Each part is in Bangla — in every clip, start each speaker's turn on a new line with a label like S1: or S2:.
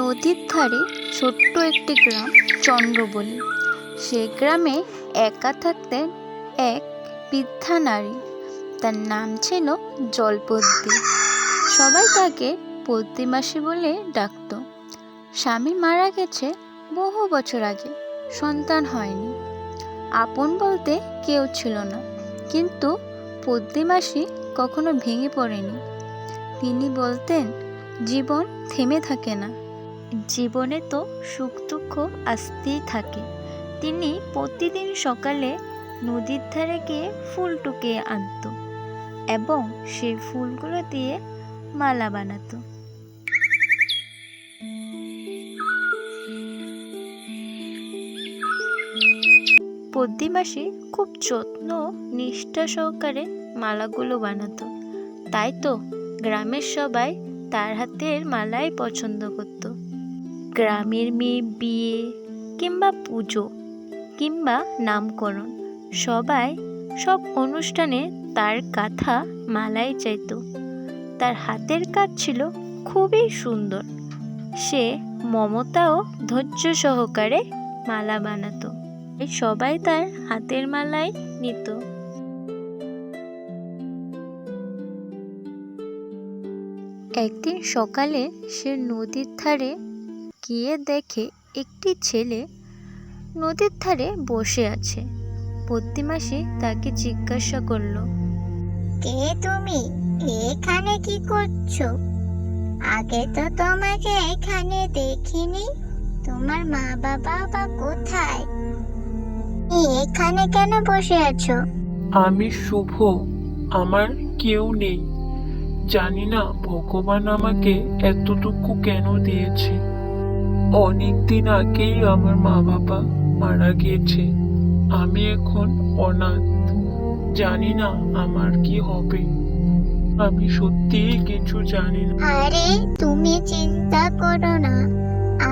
S1: নদীর ধারে ছোট্ট একটি গ্রাম চন্দ্রবলি। সে গ্রামে একা থাকতেন এক বৃদ্ধা নারী। তার নাম ছিল জলপদ্মী। সবাই তাকে পদ্মীমাসি বলে ডাকত। স্বামী মারা গেছে বহু বছর আগে, সন্তান হয়নি, আপন বলতে কেউ ছিল না। কিন্তু পদ্মীমাসি কখনো ভেঙে পড়েনি। তিনি বলতেন, জীবন থেমে থাকে না, জীবনে তো সুখ দুঃখ আসতেই থাকে। তিনি প্রতিদিন সকালে নদীর ধারে গিয়ে ফুল টুকিয়ে আনত এবং সেই ফুলগুলো দিয়ে মালা বানাতো। পদ্মীমাসি খুব যত্ন নিষ্ঠা সহকারে মালাগুলো বানাতো। তাই তো গ্রামের সবাই তার হাতের মালাই পছন্দ করত। গ্রামের মেয়ে বিয়ে কিংবা পুজো কিংবা নামকরণ, সব অনুষ্ঠানে তার গাঁথা মালাই চাইতো। তার হাতের কাজ ছিল খুবই সুন্দর। সে মমতা ও ধৈর্য সহকারে মালা বানাতো। সবাই তার হাতের মালাই নিত। একদিন সকালে সে নদীর ধারে গিয়ে দেখে একটি ছেলে নদীর ধারে বসে আছে। পদ্মীমাসি তাকে জিজ্ঞাসা করলো,
S2: কে তুমি? এখানে কি করছো? আগে তো তোমাকে এখানে দেখিনি। তোমার মা বাবা বা কোথায়? এখানে কেন বসে আছো?
S3: আমি শুভ, আমার কেউ নেই। জানি না ভগবান আমাকে এতটুকু কেন দিয়েছে। অনেক দিন আগেই আমার মা বাবা মারা গিয়েছে। আমি এখন অনাথ। জানি না আমার কি হবে। আমি সত্যিই কিছু জানি না।
S2: আরে তুমি চিন্তা করো না,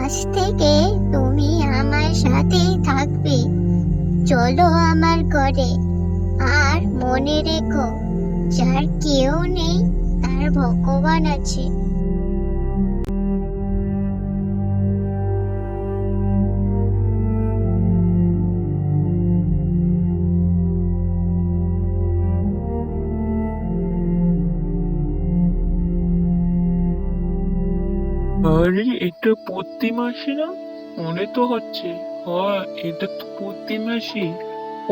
S2: আজ থেকে তুমি আমার সাথেই থাকবে। চলো আমার ঘরে। আর মনে রেখো, যার কেউ নেই তার ভগবান আছে।
S3: আরে এটা পদ্মীমাসি না? মনে তো হচ্ছে। হ্যাঁ, এটা তো পদ্মীমাসি।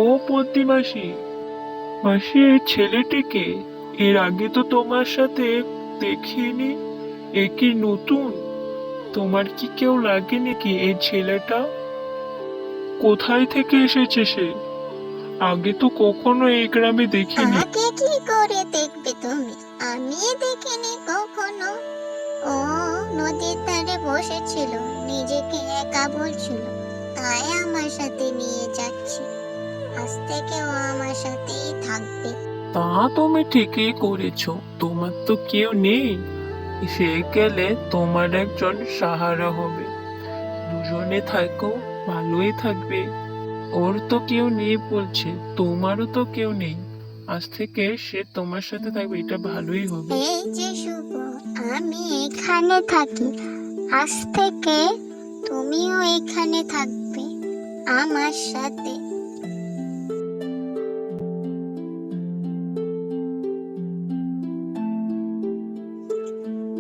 S3: ও পদ্মীমাসি, মাসি এই ছেলেটিকে এর আগে তো তোমার সাথে দেখিনি। এ কি নতুন? তোমার কি কেউ লাগে নাকি এই ছেলেটা? কোথায় থেকে এসেছে সে? আগে তো কখনো এই গ্রামে দেখিনি।
S2: আগে কি করে দেখবে তুমি? আমি দেখিনি কখনো। ও নদীর ধারে বসেছিল, নিজেকে একা বলছিল, তাই আমার সাথে নিয়ে যাচ্ছি। আজ থেকে ও আমার সাথেই থাকবে।
S3: তা তুমি ঠিকই করেছো। তোমার তো কেউ নেই, সে গেলে তোমার একজন সাহারা হবে। দুজনে থাকো, ভালোই থাকবে। ওর তো কেউ নেই বলছে, তোমারও তো কেউ নেই। আজ থেকে সে তোমার সাথে থাকবে, এটা ভালোই হবে।
S2: এই যে শুভ, আমি এখানে থাকি। আজ থেকে তুমিও এখানে থাকবে আমার সাথে।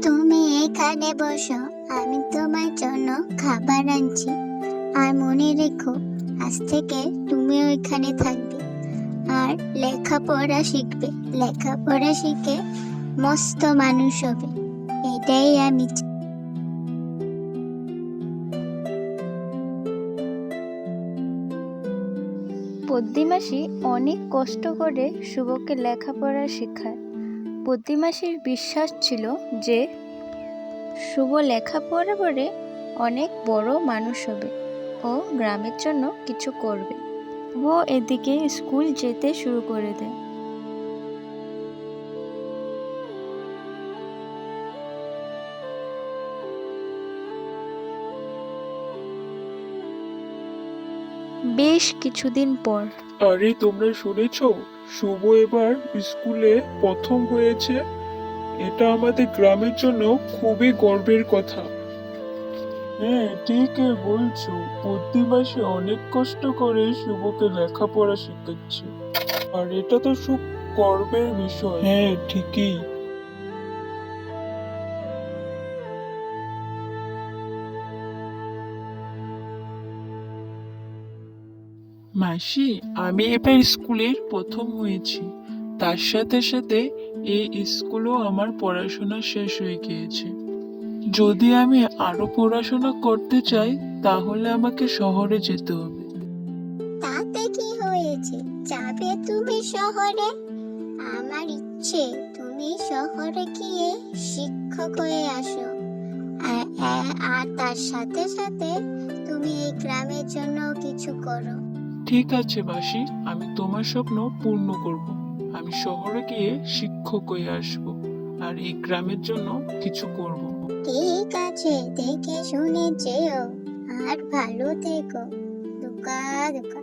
S2: তুমি এখানে বসো, আমি তোমার জন্য খাবার আনছি। আর মনে রেখো, আজ থেকে তুমিও এখানে থাকবে আর লেখাপড়া শিখবে। লেখাপড়া শিখে মস্ত মানুষ হবে, এটাই আমি চাই।
S1: পদ্মীমাসি অনেক কষ্ট করে শুভকে লেখাপড়া শেখায়। পদ্মীমাসির বিশ্বাস ছিল যে শুভ লেখাপড়া করে অনেক বড় মানুষ হবে ও গ্রামের জন্য কিছু করবে। ও এদিকে স্কুল যেতে শুরু করে দেয়। বেশ কিছুদিন পর
S3: আরে তোমরা শুনেছো, শুভ এবার স্কুলে প্রথম হয়েছে। এটা আমাদের গ্রামের জন্য খুবই গর্বের কথা। হ্যাঁ, ঠিকই বলছো। প্রতি মাসে অনেক কষ্ট করে শুভকে লেখাপড়া শেখাচ্ছে, আর এটা তো খুব গর্বের বিষয়। হ্যাঁ, ঠিকই। মাসি, আমি এবার স্কুলের প্রথম হয়েছি। তার সাথে সাথে এই স্কুলও আমার পড়াশোনা শেষ হয়ে গিয়েছে। যদি আমি আরো পড়াশোনা করতে চাই তাহলে আমাকে শহরে যেতে হবে।
S2: তাতে কি হয়েছে, যাবে তুমি শহরে। আমার ইচ্ছে তুমি শহরে গিয়ে শিক্ষক হয়ে আসো। আর তার সাথে সাথে তুমি এই গ্রামের জন্য কিছু করো।
S3: ঠিক আছে মাসি, আমি তোমার স্বপ্ন পূর্ণ করব। আমি শহরে গিয়ে শিক্ষক হয়ে আসব, আর এই গ্রামের জন্য কিছু করব।
S2: ঠিক আছে, দেখে শুনে যেও, আর ভালো থেকো। দুকা দুকা।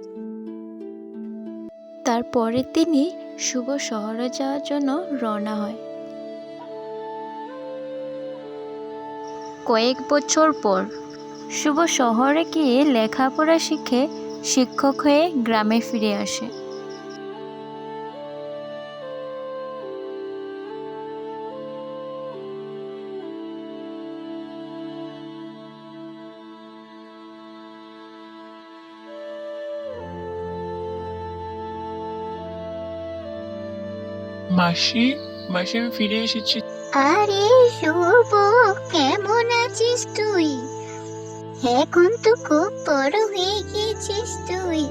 S1: তারপরে তিনি শুভ শহরে যাওয়ার জন্য রওনা হয়। কয়েক বছর পর শুভ শহরে গিয়ে লেখাপড়া শিখে শিক্ষক হয়ে গ্রামে ফিরে আসে।
S3: মাসি, মাসি, আমি ফিরে এসেছি।
S2: আরে শুভ, কেমন আছিস তুই? এখন তো খুব বড় হয়ে গিয়েছিস তুই।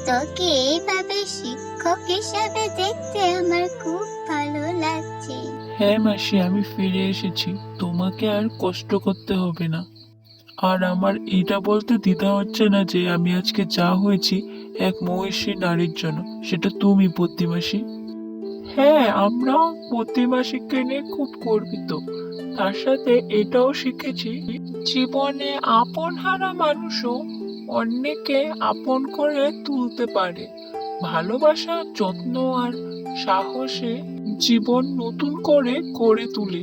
S2: তোকে এইভাবে শিক্ষক হিসাবে দেখতে আমার খুব ভালো লাগছে।
S3: হ্যাঁ মাসি, আমি ফিরে এসেছি। তোমাকে আর কষ্ট করতে হবে না। আর আমার এটা বলতে দ্বিধা হচ্ছে না যে আমি আজকে যা হয়েছি এক মহিষী নারীর জন্য, সেটা তুমি প্রতিমাসী। হ্যাঁ, আমরাও প্রতিমাসীকে নিয়ে খুব গর্বিত। তার সাথে এটাও শিখেছি, জীবনে আপন হারা মানুষও অন্যকে আপন করে তুলতে পারে। ভালোবাসা, যত্ন আর সাহসে জীবন নতুন করে গড়ে তুলে।